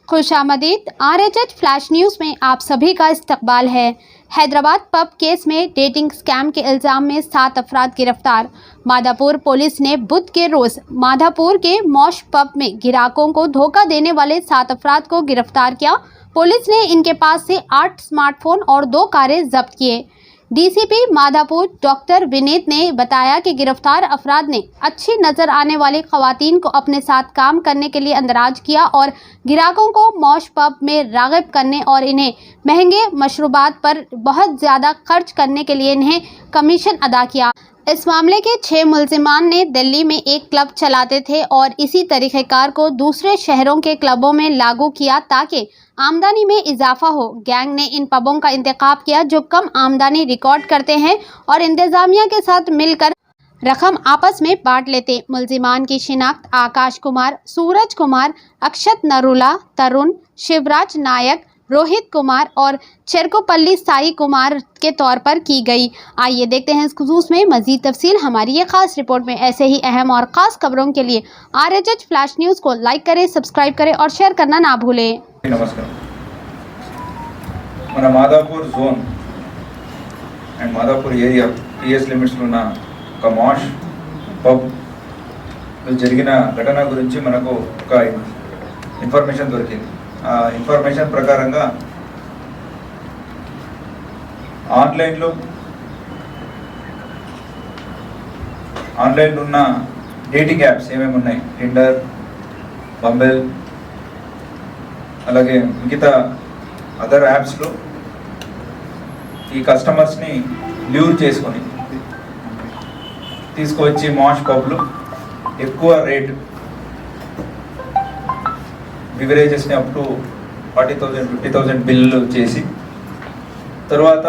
खुशामदीद आरएचएच flash news में आप सभी का इस्तकबाल है। हैदराबाद पब केस में डेटिंग स्कैम के इल्ज़ाम में 7 अफराद गिरफ्तार। माधापुर पुलिस ने बुध के रोज़ माधापुर के मॉश पब में ग्राहकों को धोखा देने वाले 7 अफराद को गिरफ्तार किया। पुलिस ने इनके पास से 8 स्मार्टफोन और 2 कारें जब्त किए। डीसीपी माधापुर डॉक्टर विनीत ने बताया कि गिरफ्तार अफराद ने अच्छी नजर आने वाली खवातीन को अपने साथ काम करने के लिए अंदराज किया और ग्राहकों को मॉश पब में राग़िब करने और इन्हें महंगे मशरूबात पर बहुत ज़्यादा खर्च करने के लिए इन्हें कमीशन अदा किया। इस मामले के 6 मुलजिमान ने दिल्ली में एक क्लब चलाते थे और इसी तरीक़ेकार को दूसरे शहरों के क्लबों में लागू किया ताकि आमदनी में इजाफा हो। गैंग ने इन पबों का इंतखाब किया जो कम आमदनी रिकॉर्ड करते हैं और इंतजामिया के साथ मिलकर रकम आपस में बांट लेते। मुलजिमान की शिनाख्त आकाश कुमार, सूरज कुमार, अक्षत नरूला, तरुण, शिवराज नायक, रोहित कुमार और चरकोपल्ली साई कुमार के तौर पर की गई। आइए देखते हैं इस खुसूस में मजीद तफसील हमारी ये खास रिपोर्ट में। ऐसे ही अहम और ख़ास खबरों के लिए आरएचएच फ्लैश न्यूज़ को लाइक करें, सब्सक्राइब करें और शेयर करना ना भूलें। नमस्कार। మన Madhapur zone and Madhapur area TS లిమిట్స్లో ఉన్న ఒక మాష్ పబ్లో జరిగిన ఘటన గురించి మనకు ఒక ఇన్ఫర్మేషన్ దొరికింది. ఆ ఇన్ఫర్మేషన్ ప్రకారంగా ఆన్లైన్లో ఉన్న డేటింగ్ యాప్స్ ఏమేమి ఉన్నాయి, టిండర్, బంబెల్, అలాగే మిగతా అదర్ యాప్స్లో ఈ కస్టమర్స్ని ల్యూర్ చేసుకొని తీసుకువచ్చి మాష్ పబ్లు ఎక్కువ రేట్ బివరేజెస్ని అప్ టు 40,000 50,000 బిల్లు చేసి తర్వాత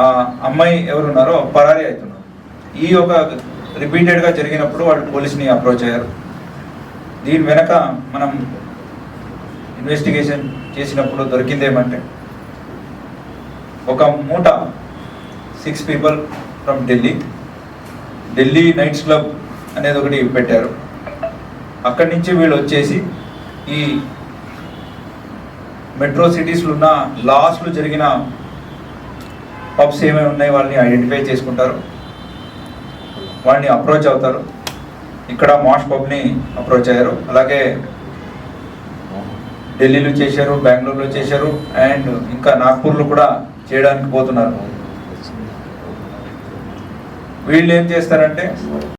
ఆ అమ్మాయి ఎవరున్నారో పరారీ అవుతున్నారు. ఈ ఒక రిపీటెడ్గా జరిగినప్పుడు వాళ్ళు పోలీస్ని అప్రోచ్ అయ్యారు. దీని వెనక మనం ఇన్వెస్టిగేషన్ చేసినప్పుడు దొరికిందేమంటే ఒక మూట 6 people from Delhi nights club అనేది ఒకటి పెట్టారు. అక్కడి నుంచి వీళ్ళు వచ్చేసి ఈ మెట్రో సిటీస్లో ఉన్న లాస్ట్లో జరిగిన పబ్స్ ఏమేమి ఉన్నాయి వాళ్ళని ఐడెంటిఫై చేసుకుంటారు, వాళ్ళని అప్రోచ్ అవుతారు. ఇక్కడ మాష్ పబ్ని అప్రోచ్ అయ్యారు. అలాగే ఢిల్లీలో చేశారు, బెంగళూరులో చేశారు అండ్ ఇంకా నాగ్పూర్లో కూడా చేయడానికి పోతున్నారు. వీళ్ళు ఏం చేస్తారంటే